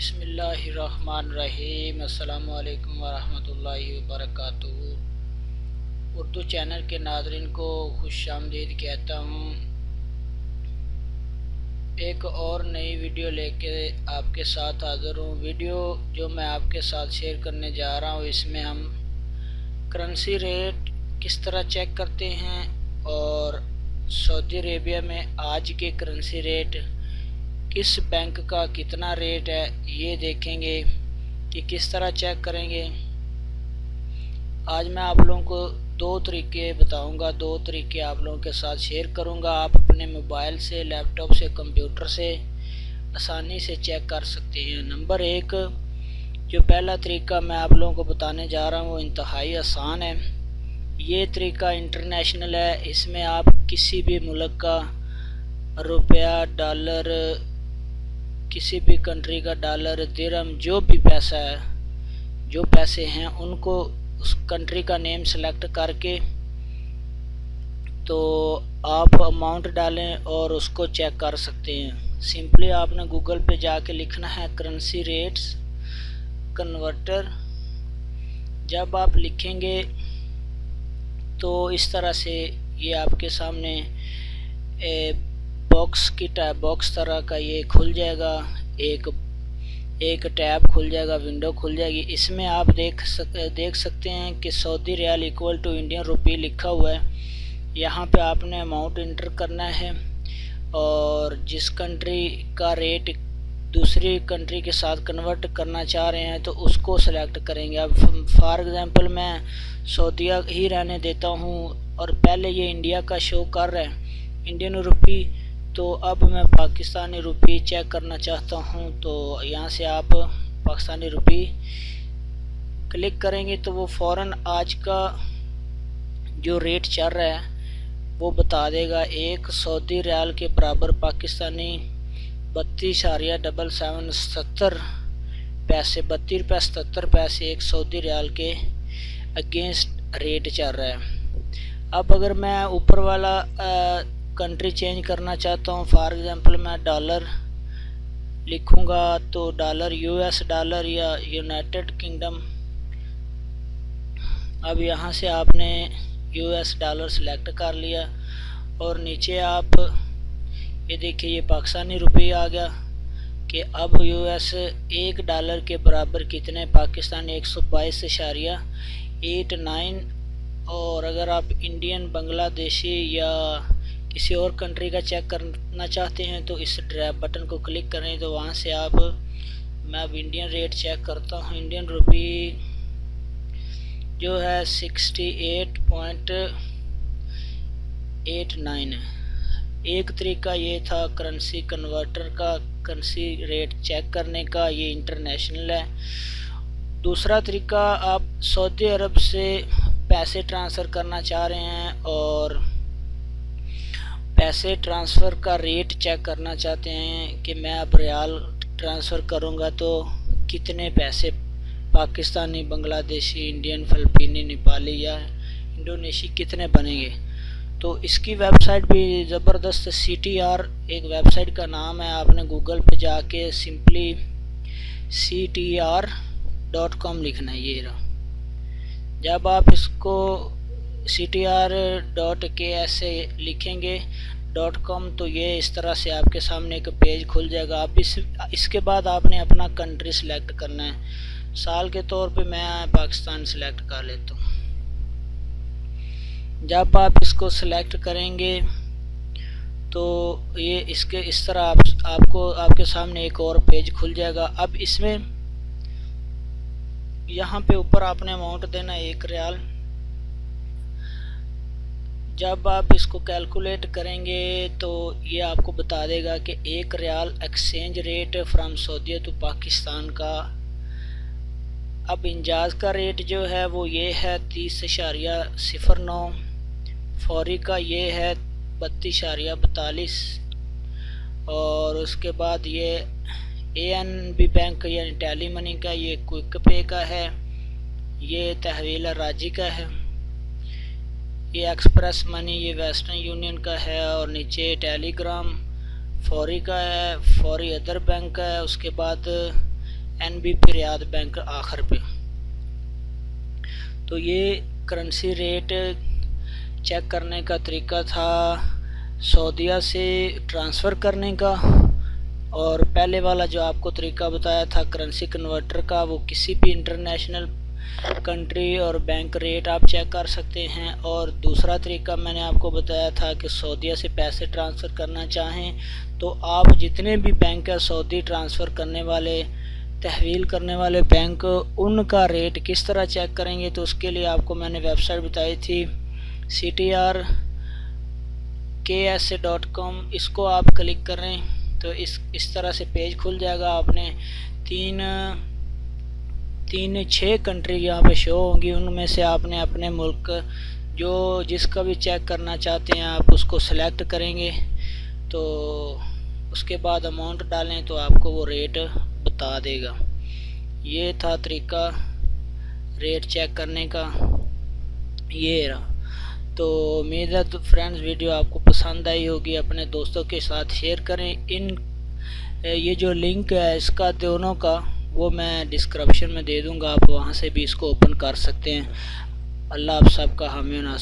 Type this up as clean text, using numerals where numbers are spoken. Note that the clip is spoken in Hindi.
बिस्मिल्लाहिर्रहमानिर्रहीम। अस्सलामु अलैकुम वरहमतुल्लाहि वबरकातुहू। उर्दू चैनल के नाज़रीन को खुशामदीद कहता हूँ। एक और नई वीडियो लेके आपके साथ हाज़िर हूँ। वीडियो जो मैं आपके साथ शेयर करने जा रहा हूँ, इसमें हम करेंसी रेट किस तरह चेक करते हैं और सऊदी अरेबिया में आज के करेंसी रेट किस बैंक का कितना रेट है, ये देखेंगे कि किस तरह चेक करेंगे। आज मैं आप लोगों को दो तरीके बताऊंगा, दो तरीके आप लोगों के साथ शेयर करूंगा। आप अपने मोबाइल से, लैपटॉप से, कंप्यूटर से आसानी से चेक कर सकते हैं। नंबर एक, जो पहला तरीका मैं आप लोगों को बताने जा रहा हूँ वो इंतहाई आसान है। ये तरीका इंटरनेशनल है। इसमें आप किसी भी मुल्क का रुपया, डॉलर, किसी भी कंट्री का डॉलर, दिरहम, जो भी पैसा है, जो पैसे हैं, उनको उस कंट्री का नेम सेलेक्ट करके तो आप अमाउंट डालें और उसको चेक कर सकते हैं। सिंपली आपने गूगल पे जाके लिखना है करेंसी रेट्स कन्वर्टर। जब आप लिखेंगे तो इस तरह से ये आपके सामने बॉक्स की टाइप बॉक्स तरह का ये खुल जाएगा। एक टैब खुल जाएगा, विंडो खुल जाएगी। इसमें आप देख सकते हैं कि Saudi riyal equal to Indian rupee लिखा हुआ है। यहाँ पे आपने अमाउंट इंटर करना है और जिस कंट्री का रेट दूसरी कंट्री के साथ कन्वर्ट करना चाह रहे हैं तो उसको सेलेक्ट करेंगे। अब फॉर एग्जांपल मैं सऊदीया ही रहने देता हूँ और पहले ये इंडिया का शो कर रहा है, इंडियन रुपी, तो अब मैं पाकिस्तानी रुपी चेक करना चाहता हूँ। तो यहाँ से आप पाकिस्तानी रुपी क्लिक करेंगे तो वो फ़ौरन आज का जो रेट चल रहा है वो बता देगा। एक सऊदी रियाल के बराबर पाकिस्तानी 32.77 पैसे, 32 रुपये 77 एक सऊदी रियाल के अगेंस्ट रेट चल रहा है। अब अगर मैं ऊपर वाला कंट्री चेंज करना चाहता हूँ, फॉर एग्जांपल मैं डॉलर लिखूँगा तो डॉलर, यूएस डॉलर या यूनाइटेड किंगडम। अब यहाँ से आपने यूएस डॉलर सेलेक्ट कर लिया और नीचे आप ये देखिए ये पाकिस्तानी रुपये आ गया कि अब यूएस एक डॉलर के बराबर कितने, पाकिस्तानी 122.89। और अगर आप इंडियन, बांग्लादेशी या किसी और कंट्री का चेक करना चाहते हैं तो इस ड्रैप बटन को क्लिक करें तो वहाँ से आप, मैं अब इंडियन रेट चेक करता हूँ। इंडियन रुपी जो है 68.89 है। एक तरीका ये था करेंसी कन्वर्टर का, करेंसी रेट चेक करने का, ये इंटरनेशनल है। दूसरा तरीका, आप सऊदी अरब से पैसे ट्रांसफ़र करना चाह रहे हैं और पैसे ट्रांसफ़र का रेट चेक करना चाहते हैं कि मैं अब रियाल ट्रांसफ़र करूंगा तो कितने पैसे पाकिस्तानी, बांग्लादेशी, इंडियन, फिलिपीनी, नेपाली या इंडोनेशी कितने बनेंगे। तो इसकी वेबसाइट भी ज़बरदस्त, CTR एक वेबसाइट का नाम है। आपने गूगल पे जाके सिंपली CTR.com लिखना है, ये रहा। जब आप इसको CTR.KS लिखेंगे .com तो ये इस तरह से आपके सामने एक पेज खुल जाएगा। आप इसके बाद आपने अपना कंट्री सेलेक्ट करना है। साल के तौर पे मैं पाकिस्तान सेलेक्ट कर लेता हूँ। जब आप इसको सेलेक्ट करेंगे तो ये इसके इस तरह आपको आपके सामने एक और पेज खुल जाएगा। अब इसमें यहाँ पे ऊपर आपने अमाउंट देना है 1 रियाल। जब आप इसको कैलकुलेट करेंगे तो ये आपको बता देगा कि 1 riyal exchange rate from Saudi to Pakistan का। अब इंजाज का रेट जो है वो ये है 30.09, फौरी का ये है 32.42 और उसके बाद ये ANB बैंक यानी टेली मनी का, ये क्विक पे का है, ये तहवील राजी का है, ये एक्सप्रेस मनी, ये वेस्टर्न यूनियन का है और नीचे टेलीग्राम फौरी का है, फौरी अदर बैंक का है। उसके बाद NBP रियाद बैंक आखिर पे। तो ये करेंसी रेट चेक करने का तरीका था सऊदीया से ट्रांसफ़र करने का, और पहले वाला जो आपको तरीका बताया था करेंसी कन्वर्टर का, वो किसी भी इंटरनेशनल कंट्री और बैंक रेट आप चेक कर सकते हैं। और दूसरा तरीका मैंने आपको बताया था कि सऊदीया से पैसे ट्रांसफ़र करना चाहें तो आप जितने भी बैंक है सऊदी ट्रांसफ़र करने वाले, तहवील करने वाले बैंक, उनका रेट किस तरह चेक करेंगे, तो उसके लिए आपको मैंने वेबसाइट बताई थी CTRKSA.com। इसको आप क्लिक करें तो इस तरह से पेज खुल जाएगा। आपने तीन 6 कंट्री यहाँ पे शो होंगी, उनमें से आपने अपने मुल्क जो जिसका भी चेक करना चाहते हैं आप उसको सेलेक्ट करेंगे। तो उसके बाद अमाउंट डालें तो आपको वो रेट बता देगा। ये था तरीका रेट चेक करने का, ये रहा। तो उम्मीद है तो फ्रेंड्स वीडियो आपको पसंद आई होगी, अपने दोस्तों के साथ शेयर करें। ये जो लिंक है इसका दोनों का वो मैं डिस्क्रिप्शन में दे दूंगा, आप वहां से भी इसको ओपन कर सकते हैं। अल्लाह आप सबका हामी नासिर।